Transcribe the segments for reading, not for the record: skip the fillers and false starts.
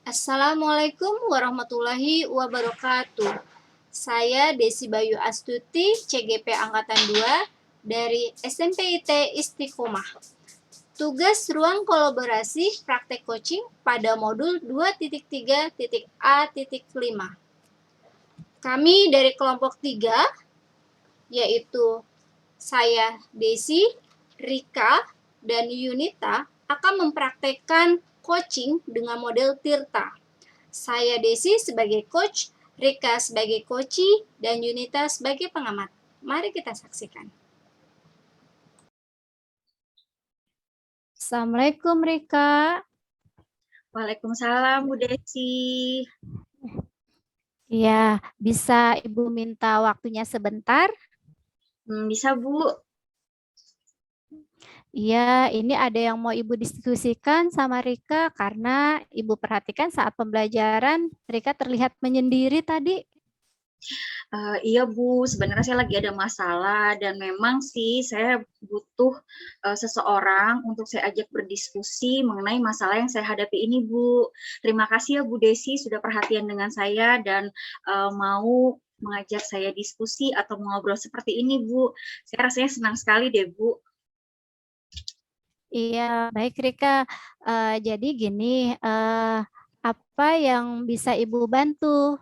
Assalamualaikum warahmatullahi wabarakatuh. Saya Desi Bayu Astuti, CGP Angkatan 2 dari SMPIT Istiqomah. Tugas ruang kolaborasi praktek coaching pada modul 2.3.A.5. Kami dari kelompok 3, yaitu saya Desi, Rika, dan Yunita akan mempraktekkan coaching dengan model Tirta. Saya Desi sebagai coach, Rika sebagai coachi, dan Yunita sebagai pengamat. Mari kita saksikan. Assalamualaikum Rika. Waalaikumsalam Bu Desi. Iya, bisa Ibu minta waktunya sebentar? Bisa Bu. Iya, ini ada yang mau Ibu diskusikan sama Rika karena Ibu perhatikan saat pembelajaran Rika terlihat menyendiri tadi. Iya Bu, sebenarnya saya lagi ada masalah dan memang sih saya butuh seseorang untuk saya ajak berdiskusi mengenai masalah yang saya hadapi ini Bu. Terima kasih ya Bu Desi sudah perhatian dengan saya dan mau mengajak saya diskusi atau ngobrol seperti ini Bu. Saya rasanya senang sekali deh Bu. Iya, baik Rika. Jadi gini, apa yang bisa Ibu bantu?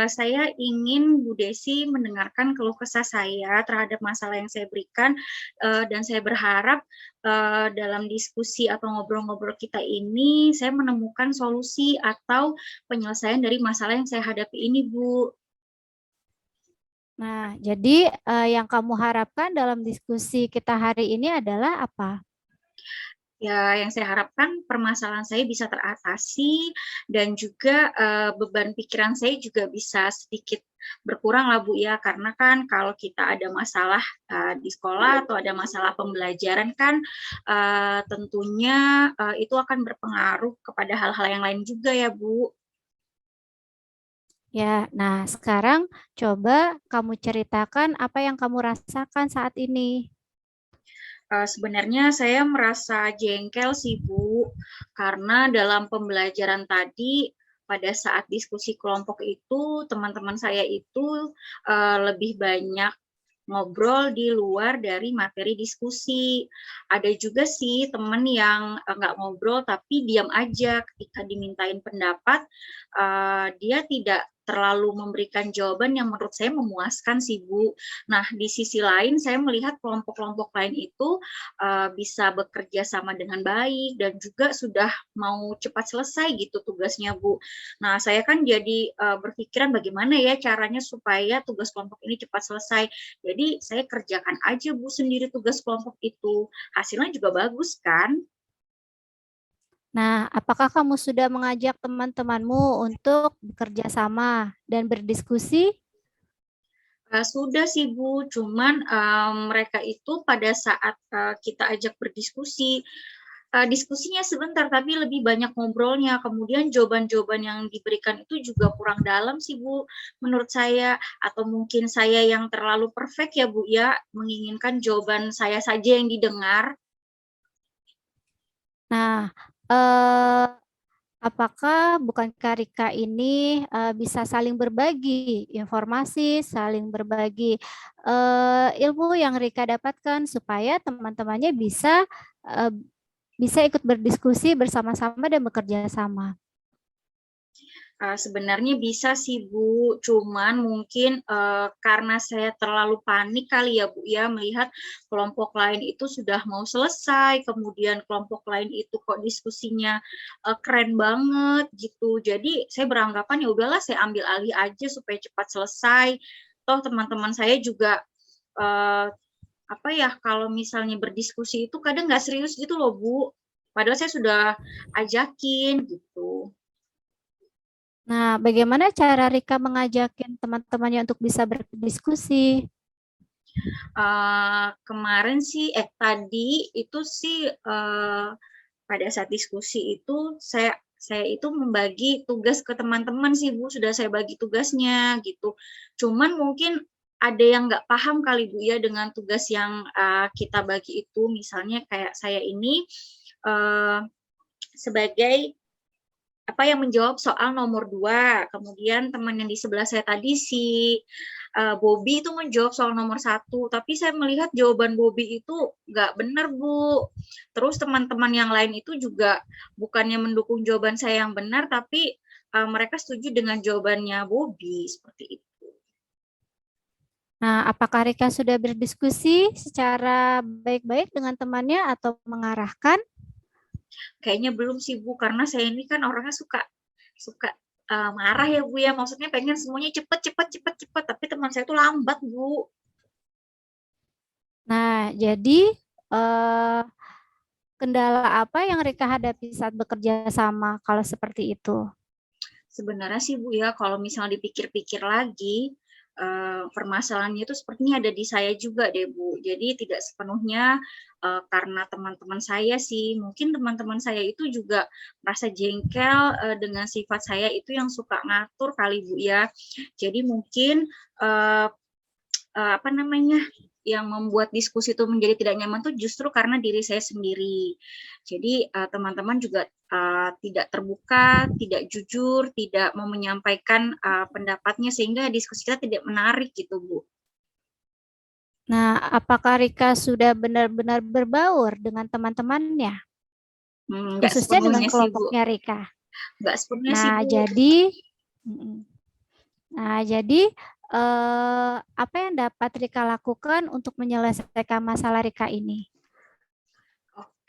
Saya ingin Bu Desi mendengarkan keluh kesah saya terhadap masalah yang saya berikan dan saya berharap dalam diskusi atau ngobrol-ngobrol kita ini saya menemukan solusi atau penyelesaian dari masalah yang saya hadapi ini, Bu. Nah, jadi yang kamu harapkan dalam diskusi kita hari ini adalah apa? Ya, yang saya harapkan permasalahan saya bisa teratasi dan juga beban pikiran saya juga bisa sedikit berkurang lah Bu ya, karena kan kalau kita ada masalah di sekolah atau ada masalah pembelajaran kan tentunya itu akan berpengaruh kepada hal-hal yang lain juga ya Bu. Ya, nah sekarang coba kamu ceritakan apa yang kamu rasakan saat ini. Sebenarnya saya merasa jengkel sih Bu, karena dalam pembelajaran tadi pada saat diskusi kelompok itu teman-teman saya itu lebih banyak ngobrol di luar dari materi diskusi. Ada juga sih teman yang nggak ngobrol tapi diam aja ketika dimintain pendapat, dia tidak terlalu memberikan jawaban yang menurut saya memuaskan sih Bu. Nah di sisi lain saya melihat kelompok-kelompok lain itu bisa bekerja sama dengan baik dan juga sudah mau cepat selesai gitu tugasnya Bu. Nah saya kan jadi berpikiran bagaimana ya caranya supaya tugas kelompok ini cepat selesai. Jadi saya kerjakan aja Bu sendiri tugas kelompok itu. Hasilnya juga bagus kan? Nah, apakah kamu sudah mengajak teman-temanmu untuk bekerja sama dan berdiskusi? Sudah sih Bu, cuman mereka itu pada saat kita ajak berdiskusi, diskusinya sebentar tapi lebih banyak ngobrolnya. Kemudian jawaban-jawaban yang diberikan itu juga kurang dalam sih Bu, menurut saya. Atau mungkin saya yang terlalu perfect ya Bu ya, menginginkan jawaban saya saja yang didengar. Nah, eh, apakah bukankah Rika ini bisa saling berbagi informasi, saling berbagi ilmu yang Rika dapatkan supaya teman-temannya eh, bisa ikut berdiskusi bersama-sama dan bekerja sama. Sebenarnya bisa sih Bu, cuman mungkin karena saya terlalu panik kali ya Bu ya, melihat kelompok lain itu sudah mau selesai, kemudian kelompok lain itu kok diskusinya keren banget gitu. Jadi saya beranggapan ya udahlah saya ambil alih aja supaya cepat selesai. Toh teman-teman saya juga apa ya, kalau misalnya berdiskusi itu kadang nggak serius gitu loh Bu. Padahal saya sudah ajakin gitu. Nah, bagaimana cara Rika mengajakin teman-temannya untuk bisa berdiskusi? Kemarin sih tadi itu sih pada saat diskusi itu saya itu membagi tugas ke teman-teman sih Bu, sudah saya bagi tugasnya gitu. Cuman mungkin ada yang nggak paham kali Bu ya dengan tugas yang kita bagi itu. Misalnya kayak saya ini uh, sebagai apa yang menjawab soal nomor 2, kemudian teman yang di sebelah saya tadi si Bobby itu menjawab soal nomor 1, tapi saya melihat jawaban Bobby itu nggak benar, Bu. Terus teman-teman yang lain itu juga bukannya mendukung jawaban saya yang benar, tapi mereka setuju dengan jawabannya Bobby, seperti itu. Nah, apakah Rika sudah berdiskusi secara baik-baik dengan temannya atau mengarahkan? Kayaknya belum sih, Bu, karena saya ini kan orangnya suka suka marah ya, Bu, ya. Maksudnya pengen semuanya cepet cepet cepet cepet, tapi teman saya tuh lambat, Bu. Nah, jadi eh, kendala apa yang Rika hadapi saat bekerja sama kalau seperti itu? Sebenarnya sih, Bu, ya, kalau misal dipikir-pikir lagi, permasalahannya itu sepertinya ada di saya juga deh, Bu. Jadi tidak sepenuhnya, karena teman-teman saya sih. Mungkin teman-teman saya itu juga merasa jengkel, dengan sifat saya itu yang suka ngatur kali, Bu, ya. Jadi mungkin, eee apa namanya, yang membuat diskusi itu menjadi tidak nyaman tuh justru karena diri saya sendiri. Jadi, teman-teman juga, tidak terbuka, tidak jujur, tidak mau menyampaikan, pendapatnya sehingga diskusi kita tidak menarik gitu, Bu. Nah, apakah Rika sudah benar-benar berbaur dengan teman-temannya, Nggak khususnya dengan sepenuhnya sih, Bu, kelompoknya Rika? nggak sepenuhnya sih, Nah, Bu. jadi, mm, nah, jadi apa yang dapat Rika lakukan untuk menyelesaikan masalah Rika ini?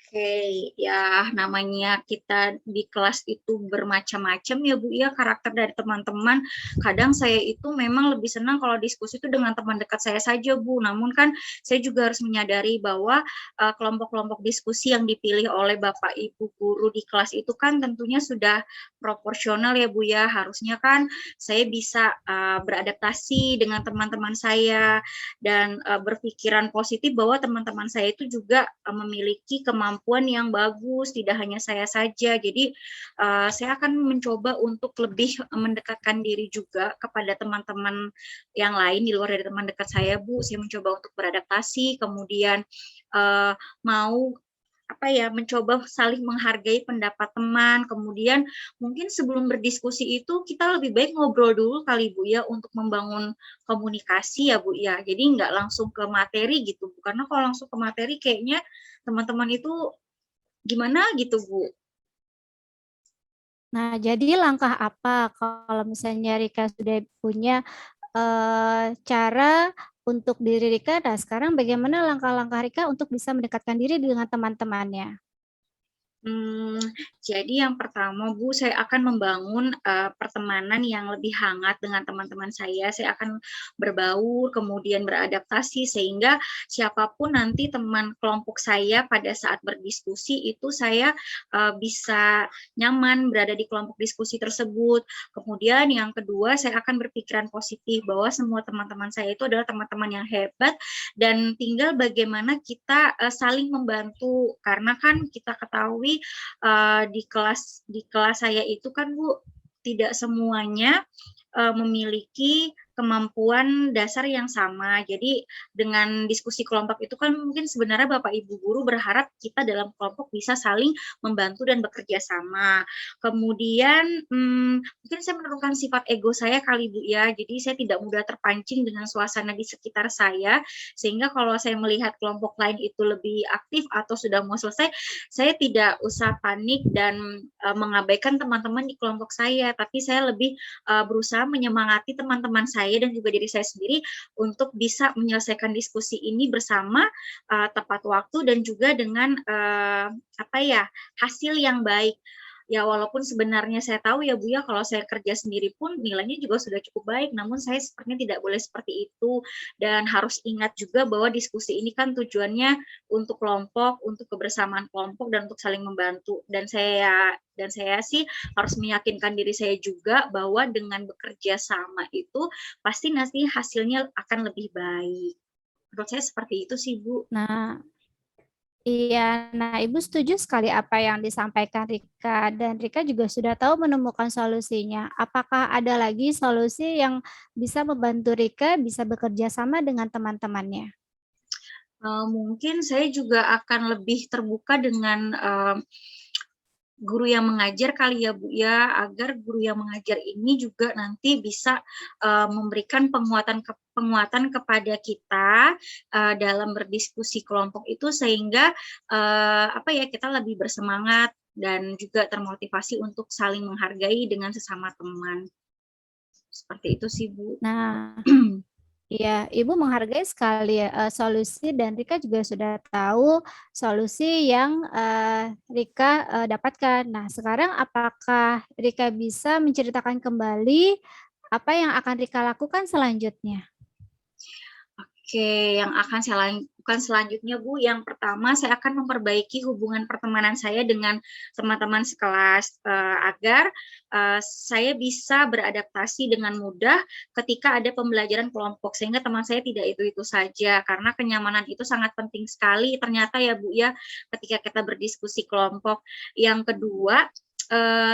Oke, ya namanya kita di kelas itu bermacam-macam ya Bu ya karakter dari teman-teman. Kadang saya itu memang lebih senang kalau diskusi itu dengan teman dekat saya saja Bu. Namun kan saya juga harus menyadari bahwa kelompok-kelompok diskusi yang dipilih oleh Bapak Ibu guru di kelas itu kan tentunya sudah proporsional ya Bu ya. Harusnya kan saya bisa beradaptasi dengan teman-teman saya dan berpikiran positif bahwa teman-teman saya itu juga memiliki kemampuan yang bagus, tidak hanya saya saja. Jadi saya akan mencoba untuk lebih mendekatkan diri juga kepada teman-teman yang lain di luar dari teman dekat saya, Bu. Saya mencoba untuk beradaptasi, kemudian mau apa ya, mencoba saling menghargai pendapat teman, kemudian mungkin sebelum berdiskusi itu kita lebih baik ngobrol dulu kali Bu ya, untuk membangun komunikasi ya Bu ya. Jadi nggak langsung ke materi gitu Bu, karena kalau langsung ke materi kayaknya teman-teman itu gimana gitu Bu. Nah, jadi langkah apa kalau misalnya Rika sudah punya cara untuk diri Rika? Nah, sekarang bagaimana langkah-langkah Rika untuk bisa mendekatkan diri dengan teman-temannya? Mmm, jadi yang pertama, Bu, saya akan membangun, pertemanan yang lebih hangat dengan teman-teman saya. Saya akan berbaur, kemudian beradaptasi, sehingga siapapun nanti teman kelompok saya pada saat berdiskusi itu saya, bisa nyaman berada di kelompok diskusi tersebut. Kemudian yang kedua, saya akan berpikiran positif bahwa semua teman-teman saya itu adalah teman-teman yang hebat dan tinggal bagaimana kita, saling membantu. Karena kan kita ketahui di kelas saya itu kan Bu, tidak semuanya, memiliki kemampuan dasar yang sama. Jadi dengan diskusi kelompok itu kan mungkin sebenarnya Bapak Ibu guru berharap kita dalam kelompok bisa saling membantu dan bekerja sama. Kemudian, mungkin saya menurunkan sifat ego saya kali Bu ya, jadi saya tidak mudah terpancing dengan suasana di sekitar saya, sehingga kalau saya melihat kelompok lain itu lebih aktif atau sudah mau selesai, saya tidak usah panik dan mengabaikan teman-teman di kelompok saya, tapi saya lebih berusaha menyemangati teman-teman saya dan juga diri saya sendiri untuk bisa menyelesaikan diskusi ini bersama tepat waktu dan juga dengan apa ya hasil yang baik. Ya walaupun sebenarnya saya tahu ya Bu ya kalau saya kerja sendiri pun nilainya juga sudah cukup baik, namun saya sepertinya tidak boleh seperti itu dan harus ingat juga bahwa diskusi ini kan tujuannya untuk kelompok, untuk kebersamaan kelompok dan untuk saling membantu. Dan saya sih harus meyakinkan diri saya juga bahwa dengan bekerja sama itu pasti nanti hasilnya akan lebih baik. Menurut saya seperti itu sih, Bu. Nah, iya, nah Ibu setuju sekali apa yang disampaikan Rika dan Rika juga sudah tahu menemukan solusinya. Apakah ada lagi solusi yang bisa membantu Rika bisa bekerja sama dengan teman-temannya? Mungkin saya juga akan lebih terbuka dengan, guru yang mengajar kali ya Bu ya, agar guru yang mengajar ini juga nanti bisa memberikan penguatan kepada kita dalam berdiskusi kelompok itu sehingga apa ya, kita lebih bersemangat dan juga termotivasi untuk saling menghargai dengan sesama teman. Seperti itu sih Bu. Nah, iya, Ibu menghargai sekali ya solusi dan Rika juga sudah tahu solusi yang Rika dapatkan. Nah, sekarang apakah Rika bisa menceritakan kembali apa yang akan Rika lakukan selanjutnya? Oke, yang akan saya lakukan selanjutnya Bu, yang pertama saya akan memperbaiki hubungan pertemanan saya dengan teman-teman sekelas agar saya bisa beradaptasi dengan mudah ketika ada pembelajaran kelompok sehingga teman saya tidak itu-itu saja karena kenyamanan itu sangat penting sekali ternyata ya Bu ya ketika kita berdiskusi kelompok. Yang kedua,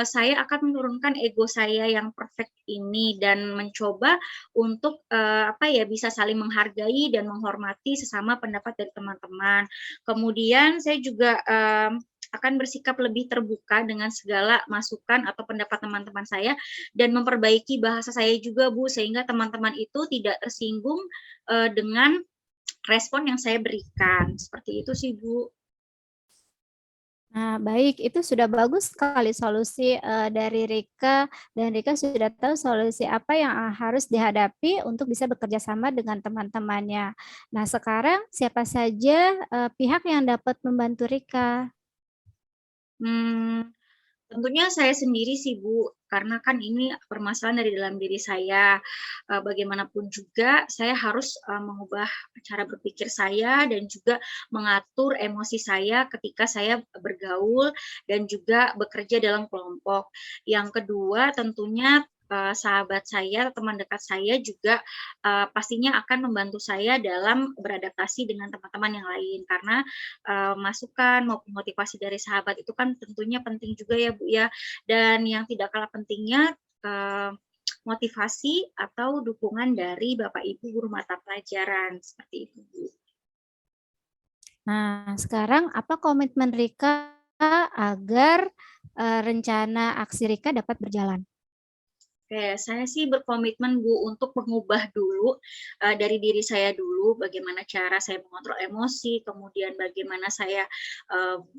saya akan menurunkan ego saya yang perfect ini dan mencoba untuk apa ya bisa saling menghargai dan menghormati sesama pendapat dari teman-teman. Kemudian saya juga akan bersikap lebih terbuka dengan segala masukan atau pendapat teman-teman saya dan memperbaiki bahasa saya juga Bu sehingga teman-teman itu tidak tersinggung dengan respon yang saya berikan. Seperti itu sih Bu. Nah, baik, itu sudah bagus sekali solusi dari Rika dan Rika sudah tahu solusi apa yang harus dihadapi untuk bisa bekerja sama dengan teman-temannya. Nah, sekarang siapa saja pihak yang dapat membantu Rika? Hmm, tentunya saya sendiri sih Bu, karena kan ini permasalahan dari dalam diri saya. Bagaimanapun juga saya harus mengubah cara berpikir saya dan juga mengatur emosi saya ketika saya bergaul dan juga bekerja dalam kelompok. Yang kedua tentunya sahabat saya, teman dekat saya juga pastinya akan membantu saya dalam beradaptasi dengan teman-teman yang lain karena masukan maupun motivasi dari sahabat itu kan tentunya penting juga ya Bu ya. Dan yang tidak kalah pentingnya motivasi atau dukungan dari Bapak Ibu guru mata pelajaran, seperti itu Bu. Nah, sekarang apa komitmen Rika agar rencana aksi Rika dapat berjalan? Oke, saya sih berkomitmen Bu untuk mengubah dulu dari diri saya dulu, bagaimana cara saya mengontrol emosi, kemudian bagaimana saya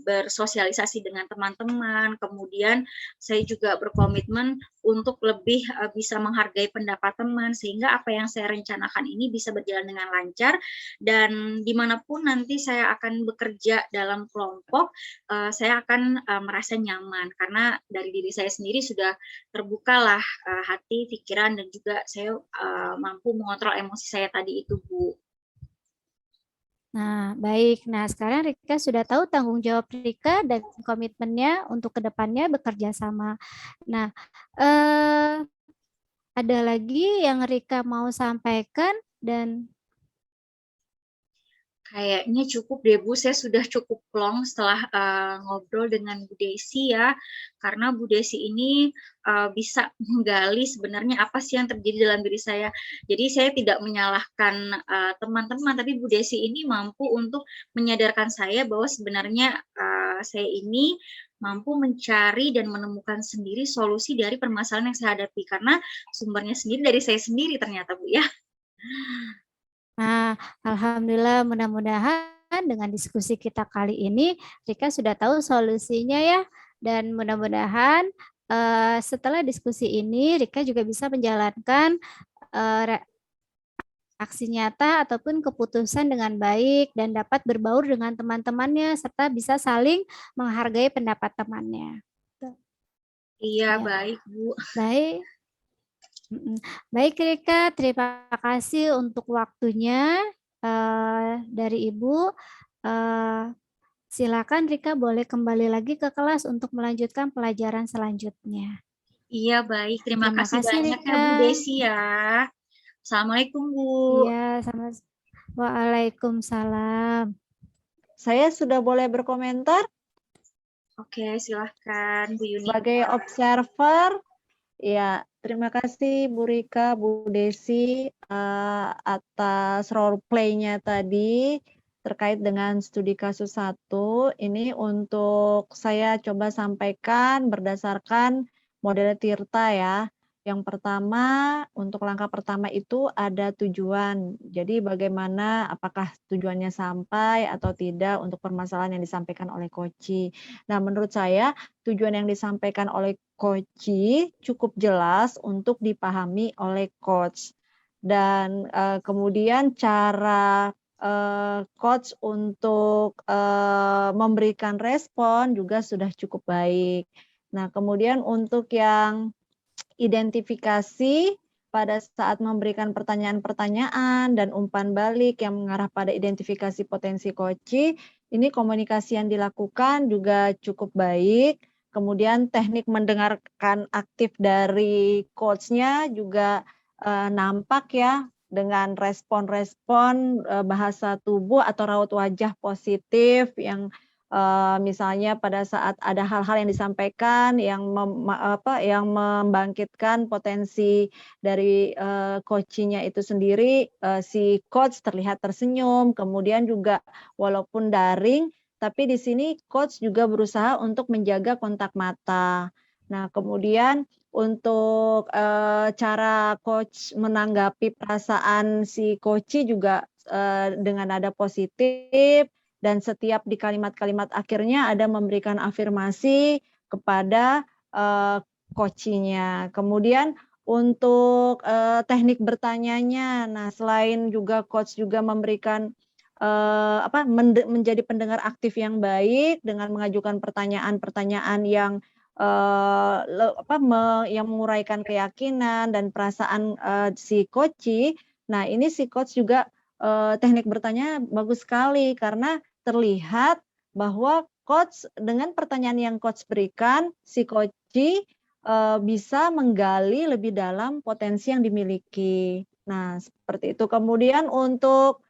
bersosialisasi dengan teman-teman, kemudian saya juga berkomitmen untuk lebih bisa menghargai pendapat teman, sehingga apa yang saya rencanakan ini bisa berjalan dengan lancar, dan dimanapun nanti saya akan bekerja dalam kelompok, saya akan merasa nyaman, karena dari diri saya sendiri sudah terbukalah hati, pikiran, dan juga saya mampu mengontrol emosi saya tadi itu, Bu. Nah, baik. Nah, sekarang Rika sudah tahu tanggung jawab Rika dan komitmennya untuk kedepannya bekerja sama. Nah, eh, ada lagi yang Rika mau sampaikan dan Kayaknya cukup deh Bu, saya sudah cukup plong setelah ngobrol dengan Bu Desi ya, karena Bu Desi ini bisa menggali sebenarnya apa sih yang terjadi dalam diri saya. Jadi saya tidak menyalahkan teman-teman, tapi Bu Desi ini mampu untuk menyadarkan saya bahwa sebenarnya saya ini mampu mencari dan menemukan sendiri solusi dari permasalahan yang saya hadapi, karena sumbernya sendiri dari saya sendiri ternyata Bu ya. nah, alhamdulillah mudah-mudahan dengan diskusi kita kali ini Rika sudah tahu solusinya ya dan mudah-mudahan setelah diskusi ini Rika juga bisa menjalankan eh, aksi nyata ataupun keputusan dengan baik dan dapat berbaur dengan teman-temannya serta bisa saling menghargai pendapat temannya. Iya, Ya, baik Bu. baik. Baik, Rika, terima kasih untuk waktunya dari Ibu. Eh, Silakan Rika boleh kembali lagi ke kelas untuk melanjutkan pelajaran selanjutnya. Iya, baik. Terima Terima kasih kasih, banyak ya Rika. Bu Desi ya. Assalamualaikum Bu. Iya, sama. Waalaikumsalam. Saya sudah boleh berkomentar Oke, silahkan Bu sebagai Yunita. observer. Ya, terima kasih Bu Rika, Bu Desi atas role play-nya tadi. terkait dengan studi kasus 1, ini untuk saya coba sampaikan berdasarkan model Tirta ya. Yang pertama, untuk langkah pertama itu ada tujuan. Jadi bagaimana, apakah tujuannya sampai atau tidak untuk permasalahan yang disampaikan oleh Koci. Nah, menurut saya tujuan yang disampaikan oleh Koci cukup jelas untuk dipahami oleh coach. Dan kemudian cara coach untuk memberikan respon juga sudah cukup baik. Nah, kemudian untuk yang identifikasi pada saat memberikan pertanyaan-pertanyaan dan umpan balik yang mengarah pada identifikasi potensi Koci, ini komunikasi yang dilakukan juga cukup baik. Kemudian teknik mendengarkan aktif dari coach-nya juga nampak ya, dengan respon-respon bahasa tubuh atau raut wajah positif yang misalnya pada saat ada hal-hal yang disampaikan yang yang membangkitkan potensi dari coach-nya itu sendiri, si coach terlihat tersenyum, kemudian juga walaupun daring, tapi di sini coach juga berusaha untuk menjaga kontak mata. Nah, kemudian untuk cara coach menanggapi perasaan si coach juga dengan nada positif, dan setiap di kalimat-kalimat akhirnya ada memberikan afirmasi kepada coach-nya. Kemudian untuk teknik bertanyanya, nah selain juga coach juga memberikan menjadi pendengar aktif yang baik dengan mengajukan pertanyaan-pertanyaan yang yang menguraikan keyakinan dan perasaan si coach. Nah, ini si coach juga teknik bertanya bagus sekali karena terlihat bahwa coach dengan pertanyaan yang coach berikan, si coach bisa menggali lebih dalam potensi yang dimiliki. Nah, seperti itu. Kemudian untuk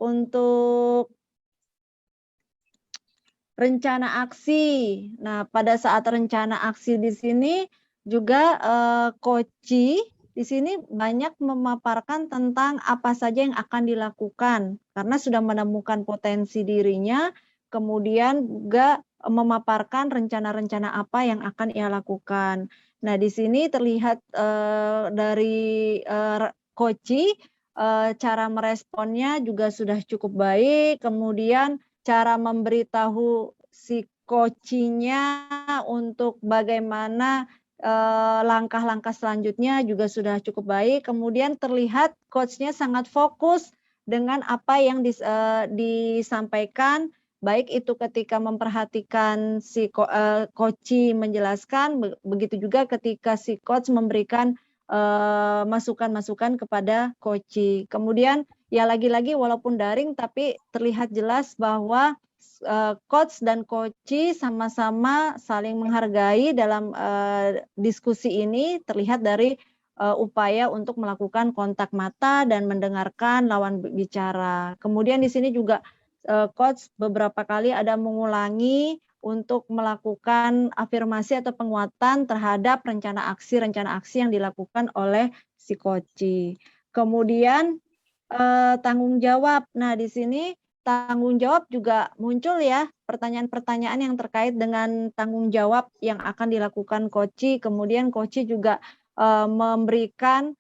untuk rencana aksi. Nah, pada saat rencana aksi di sini juga Koci di sini banyak memaparkan tentang apa saja yang akan dilakukan karena sudah menemukan potensi dirinya, kemudian juga memaparkan rencana-rencana apa yang akan ia lakukan. Nah, di sini terlihat dari Koci cara meresponnya juga sudah cukup baik, kemudian cara memberitahu si coach-nya untuk bagaimana langkah-langkah selanjutnya juga sudah cukup baik. Kemudian terlihat coach-nya sangat fokus dengan apa yang disampaikan, baik itu ketika memperhatikan si coach menjelaskan, begitu juga ketika si coach memberikan masukan-masukan kepada coach. Kemudian ya lagi-lagi walaupun daring tapi terlihat jelas bahwa coach dan coach sama-sama saling menghargai dalam diskusi ini, terlihat dari upaya untuk melakukan kontak mata dan mendengarkan lawan bicara. Kemudian di sini juga coach beberapa kali ada mengulangi untuk melakukan afirmasi atau penguatan terhadap rencana aksi yang dilakukan oleh si coach. Kemudian tanggung jawab. Nah, di sini tanggung jawab juga muncul ya, pertanyaan-pertanyaan yang terkait dengan tanggung jawab yang akan dilakukan coach. Kemudian coach juga memberikan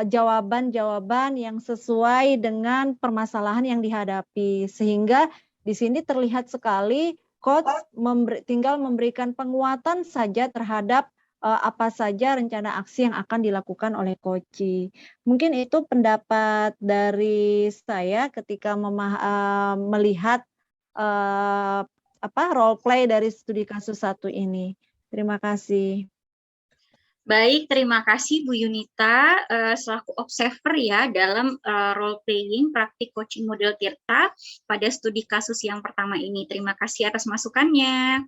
jawaban-jawaban yang sesuai dengan permasalahan yang dihadapi. Sehingga di sini terlihat sekali coach tinggal memberikan penguatan saja terhadap apa saja rencana aksi yang akan dilakukan oleh coach. Mungkin itu pendapat dari saya ketika melihat role play dari studi kasus 1 ini. Terima kasih. Baik, terima kasih Bu Yunita selaku observer ya dalam role playing praktik coaching model Tirta pada studi kasus yang pertama ini. Terima kasih atas masukannya.